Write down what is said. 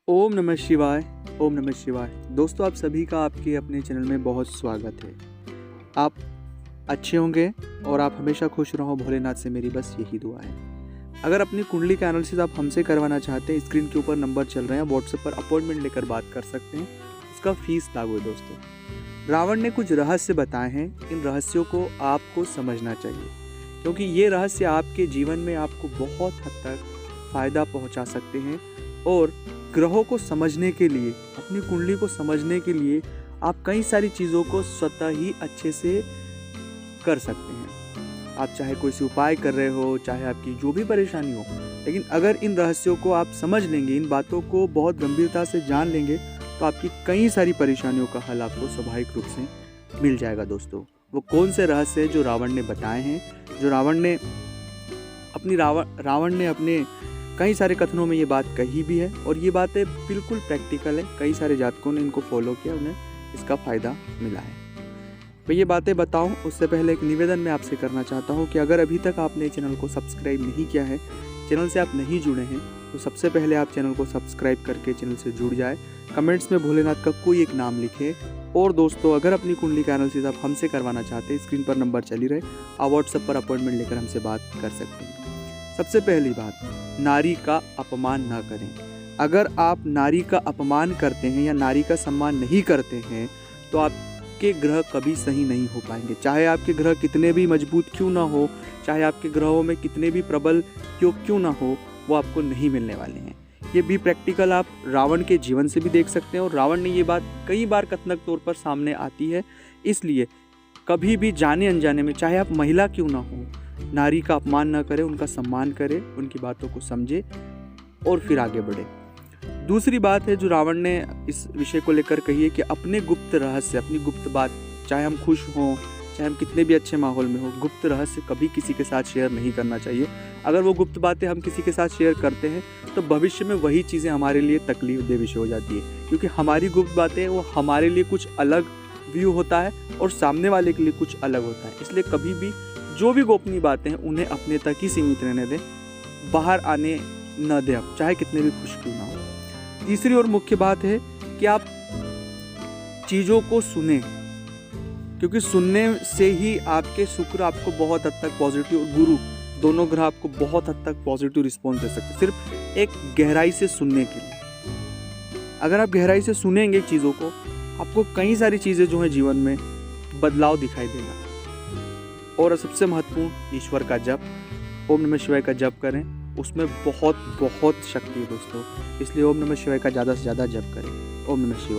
ओम नमः शिवाय। ओम नमः शिवाय। दोस्तों, आप सभी का आपके अपने चैनल में बहुत स्वागत है। आप अच्छे होंगे और आप हमेशा खुश रहो, भोलेनाथ से मेरी बस यही दुआ है। अगर अपनी कुंडली का एनालिसिस आप हमसे करवाना चाहते हैं, स्क्रीन के ऊपर नंबर चल रहे हैं, व्हाट्सएप पर अपॉइंटमेंट लेकर बात कर सकते हैं। उसका फीस लागू है। दोस्तों, रावण ने कुछ रहस्य बताए हैं, इन रहस्यों को आपको समझना चाहिए, क्योंकि ये रहस्य आपके जीवन में आपको बहुत हद तक फ़ायदा पहुंचा सकते हैं। और ग्रहों को समझने के लिए, अपनी कुंडली को समझने के लिए आप कई सारी चीज़ों को स्वतः ही अच्छे से कर सकते हैं। आप चाहे कोई से उपाय कर रहे हो, चाहे आपकी जो भी परेशानी हो, लेकिन अगर इन रहस्यों को आप समझ लेंगे, इन बातों को बहुत गंभीरता से जान लेंगे, तो आपकी कई सारी परेशानियों का हल आपको स्वाभाविक रूप से मिल जाएगा। दोस्तों, वो कौन से रहस्य हैं जो रावण ने बताए हैं, जो रावण ने अपने कई सारे कथनों में ये बात कही भी है, और ये बातें बिल्कुल प्रैक्टिकल है। कई सारे जातकों ने इनको फॉलो किया, उन्हें इसका फ़ायदा मिला है। मैं ये बातें बताऊं उससे पहले एक निवेदन मैं आपसे करना चाहता हूं कि अगर अभी तक आपने चैनल को सब्सक्राइब नहीं किया है, चैनल से आप नहीं जुड़े हैं, तो सबसे पहले आप चैनल को सब्सक्राइब करके चैनल से जुड़ जाए। कमेंट्स में भोलेनाथ का कोई एक नाम लिखे। और दोस्तों, अगर अपनी कुंडली का एनालिसिस आप हमसे करवाना चाहते हैं, स्क्रीन पर नंबर चल ही रहे, आप व्हाट्सएप पर अपॉइंटमेंट लेकर हमसे बात कर सकते हैं। सबसे पहली बात, नारी का अपमान ना करें। अगर आप नारी का अपमान करते हैं या नारी का सम्मान नहीं करते हैं, तो आपके ग्रह कभी सही नहीं हो पाएंगे। चाहे आपके ग्रह कितने भी मजबूत क्यों ना हो, चाहे आपके ग्रहों में कितने भी प्रबल क्यों ना हो, वो आपको नहीं मिलने वाले हैं। ये भी प्रैक्टिकल आप रावण के जीवन से भी देख सकते हैं, और रावण ने ये बात कई बार कथनक तौर पर सामने आती है। इसलिए कभी भी जाने अनजाने में, चाहे आप महिला क्यों ना हो, नारी का अपमान ना करें, उनका सम्मान करें, उनकी बातों को समझे और फिर आगे बढ़े। दूसरी बात है जो रावण ने इस विषय को लेकर कही है कि अपने गुप्त रहस्य, अपनी गुप्त बात, चाहे हम खुश हों, चाहे हम कितने भी अच्छे माहौल में हो, गुप्त रहस्य कभी किसी के साथ शेयर नहीं करना चाहिए। अगर वो गुप्त बातें हम किसी के साथ शेयर करते हैं, तो भविष्य में वही चीज़ें हमारे लिए तकलीफ दे विषय हो जाती है, क्योंकि हमारी गुप्त बातें वो हमारे लिए कुछ अलग व्यू होता है और सामने वाले के लिए कुछ अलग होता है। इसलिए कभी भी जो भी गोपनीय बातें हैं, उन्हें अपने तक ही सीमित रहने दें, बाहर आने न दें, आप चाहे कितने भी खुश क्यों ना हो। तीसरी और मुख्य बात है कि आप चीज़ों को सुने, क्योंकि सुनने से ही आपके शुक्र आपको बहुत हद तक पॉजिटिव, और गुरु, दोनों ग्रह आपको बहुत हद तक पॉजिटिव रिस्पॉन्स दे सकते हैं, सिर्फ एक गहराई से सुनने के लिए। अगर आप गहराई से सुनेंगे चीज़ों को, आपको कई सारी चीज़ें जो हैं जीवन में बदलाव दिखाई देगा। और सबसे महत्वपूर्ण, ईश्वर का जप, ओम नमः शिवाय का जप करें, उसमें बहुत बहुत शक्ति है दोस्तों। इसलिए ओम नमः शिवाय का ज़्यादा से ज़्यादा जप करें। ओम नमः शिवाय।